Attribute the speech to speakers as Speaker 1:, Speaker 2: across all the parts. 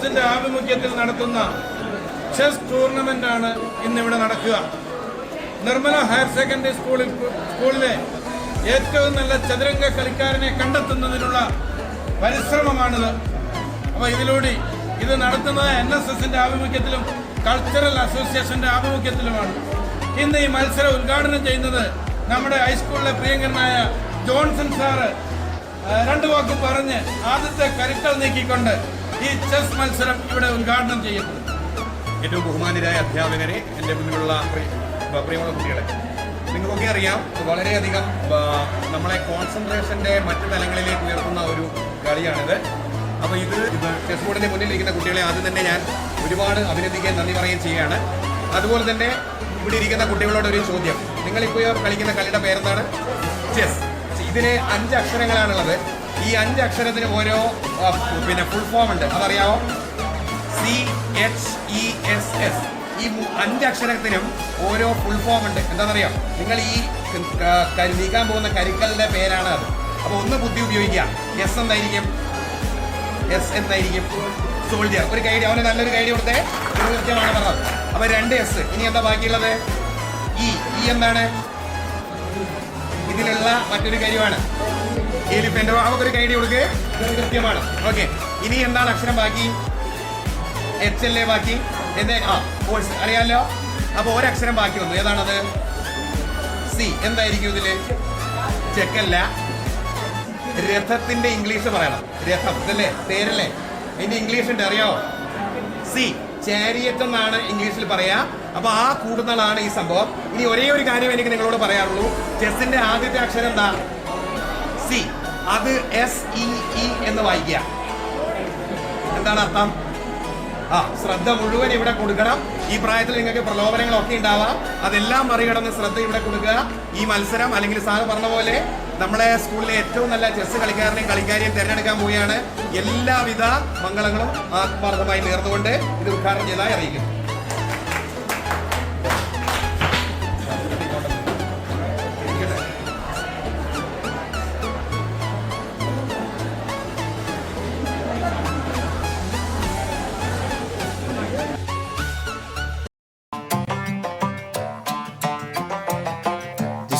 Speaker 1: എസിന്റെ ആഭിമുഖ്യത്തിൽ നടത്തുന്ന ചെസ് ടൂർണമെന്റ് ആണ് ഇന്നിവിടെ നടക്കുക. നിർമ്മല ഹയർ സെക്കൻഡറി സ്കൂളിലെ ഏറ്റവും നല്ല ചതുരംഗ കളിക്കാരനെ കണ്ടെത്തുന്നതിനുള്ള പരിശ്രമമാണിത്. അപ്പോൾ ഇതിലൂടെ ഇത് നടത്തുന്നത് NSSന്റെ ആഭിമുഖ്യത്തിലും കൾച്ചറൽ അസോസിയേഷന്റെ ആഭിമുഖ്യത്തിലുമാണ്. ഇന്ന് ഈ മത്സരം ഉദ്ഘാടനം ചെയ്യുന്നത് നമ്മുടെ ഹൈസ്കൂളിലെ പ്രിയങ്കരനായ ജോൺസൺ സാറ് രണ്ടു വാക്ക് പറഞ്ഞ് ആദ്യത്തെ കരുക്കൾ നീക്കിക്കൊണ്ട് ഈ ചെസ് മത്സരം ഇവിടെ ഉദ്ഘാടനം ചെയ്യുന്നു.
Speaker 2: ഏറ്റവും ബഹുമാനരായ അധ്യാപകരെ, എൻ്റെ മുന്നിലുള്ള പ്രിയമുള്ള കുട്ടികളെ, നിങ്ങൾക്കൊക്കെ അറിയാം, വളരെയധികം നമ്മളെ കോൺസെൻട്രേഷൻ്റെ മറ്റു തലങ്ങളിലേക്ക് ഉയർത്തുന്ന ഒരു കളിയാണിത്. അപ്പോൾ ഇത് ചെസ് ബോർഡിൻ്റെ മുന്നിലിരിക്കുന്ന കുട്ടികളെ ആദ്യം തന്നെ ഞാൻ ഒരുപാട് അഭിനന്ദിക്കുകയും നന്ദി പറയുകയും ചെയ്യുകയാണ്. അതുപോലെ തന്നെ ഇവിടെ ഇരിക്കുന്ന കുട്ടികളോട് ഒരു ചോദ്യം. നിങ്ങളിപ്പോൾ കളിക്കുന്ന കളിയുടെ പേരെന്താണ്? ചെസ്. ഇതിന് 5 അക്ഷരങ്ങളാണുള്ളത്. ഈ 5 അക്ഷരത്തിന് ഓരോ ഫുൾ ഫോം ഉണ്ട്. അതറിയാമോ? CHESS. ഈ 5 അക്ഷരത്തിനും ഓരോ ഫുൾ ഫോം ഉണ്ട്. എന്താണെന്നറിയാം? നിങ്ങൾ ഈ നീക്കാൻ പോകുന്ന കരുക്കളുടെ പേരാണ് അത്. അപ്പോൾ ഒന്ന് ബുദ്ധി ഉപയോഗിക്കുക. എസ് എന്തായിരിക്കും? സോൾജിയർ. ഒരു ഗൈഡ്, അവന് നല്ലൊരു ഗൈഡ് കൊടുത്തേ. കൃത്യമാണ് പറഞ്ഞത്. അപ്പോൾ 2 S. ഇനി എന്താ ബാക്കിയുള്ളത്? ഇ എന്താണ്? ഇതിലുള്ള മറ്റൊരു കാര്യമാണ് എലിഫന്റ്. അവർക്കൊരു ഗൈഡ് കൊടുക്കുക. കൃത്യമാണ്. ഓക്കെ. ഇനി എന്താണ് അക്ഷരം ബാക്കി? HLA ബാക്കി. ഫോഴ്സ് അറിയാമല്ലോ. അപ്പോൾ ഒരക്ഷരം ബാക്കി വന്നു. ഏതാണത്? സി. എന്തായിരിക്കും ഇതില്? ചെക്കല്ല. രഥത്തിന്റെ ഇംഗ്ലീഷ് പറയണം. രഥം ഇതല്ലേ പേരല്ലേ? അതിന്റെ ഇംഗ്ലീഷ് ഉണ്ട്, അറിയാമോ? സി. ചാരിയറ്റ് എന്നാണ് ഇംഗ്ലീഷിൽ പറയാ. അപ്പൊ ആ കൂടുന്നതാണ് ഈ സംഭവം. ഇനി ഒരേ ഒരു കാര്യം എനിക്ക് നിങ്ങളോട് പറയാറുള്ളൂ. ചെസ്സിന്റെ ആദ്യത്തെ അക്ഷരം എന്താ? സി. അത് SEE എന്ന് വായിക്കുക. എന്താണ് അർത്ഥം? ശ്രദ്ധ മുഴുവൻ ഇവിടെ കൊടുക്കണം. ഈ പ്രായത്തിൽ നിങ്ങൾക്ക് പ്രലോഭനങ്ങളൊക്കെ ഉണ്ടാവാം. അതെല്ലാം മറികടന്ന് ശ്രദ്ധ ഇവിടെ കൊടുക്കുക. ഈ മത്സരം, അല്ലെങ്കിൽ സാറ് പറഞ്ഞ പോലെ നമ്മുടെ സ്കൂളിലെ ഏറ്റവും നല്ല ചെസ് കളിക്കാരനെയും കളിക്കാരിയും തിരഞ്ഞെടുക്കാൻ പോവുകയാണ്. എല്ലാവിധ മംഗളങ്ങളും ആത്മാർത്ഥമായി നേർന്നുകൊണ്ട് ഇത് ഉദ്ഘാടനം ചെയ്തതായി അറിയിക്കുന്നു.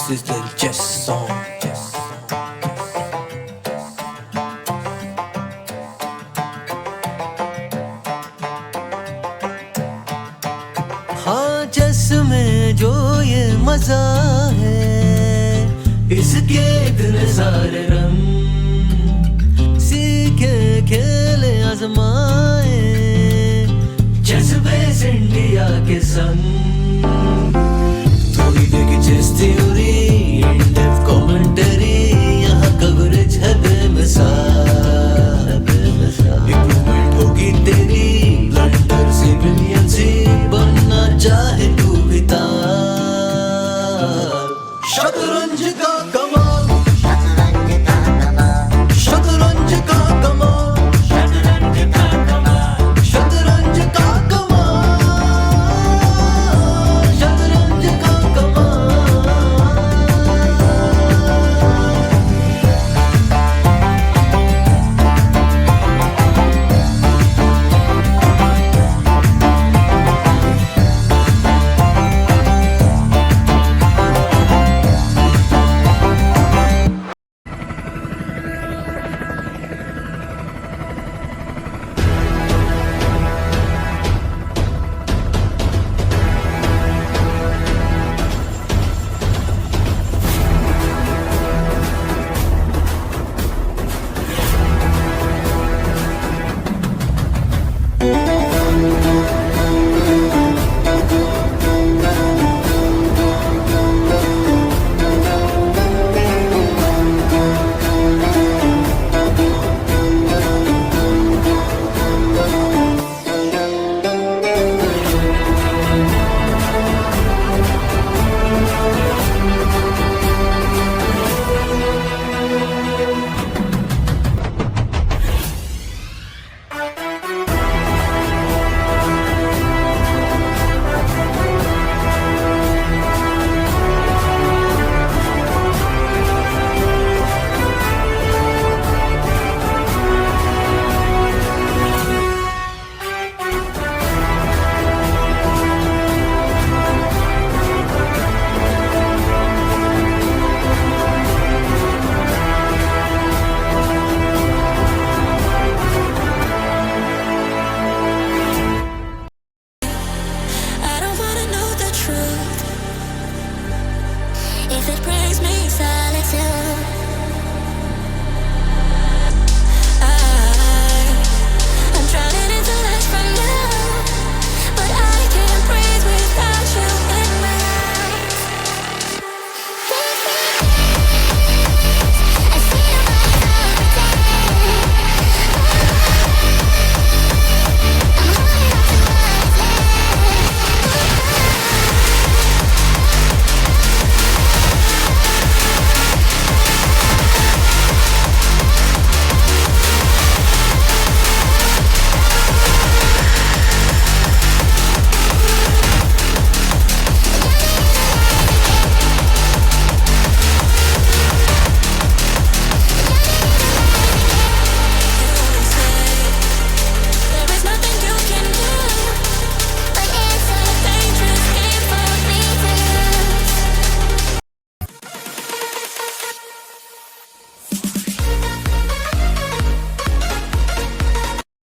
Speaker 3: This is the chess song. हाँ, चेस में जो ये मजा है, इसके इतने सारे रंग, सीखे खेले आजमाए, चेस बेस इंडिया के संग. चेस थ्योरी, इन-डेप्थ कमेंटरी, यहाँ कवरेज है बेमिसाल. इम्प्रूवमेंट होगी तेरी, ब्लंडर से ब्रिलियंस से बनना चाहे तू भी तार. शतरंज का कमाल, शतरंज का कमाल, शतरंज का कमाल, शतरंज का कमाल, शतरंज का कमाल, शतरंज का कमाल.
Speaker 4: me sad.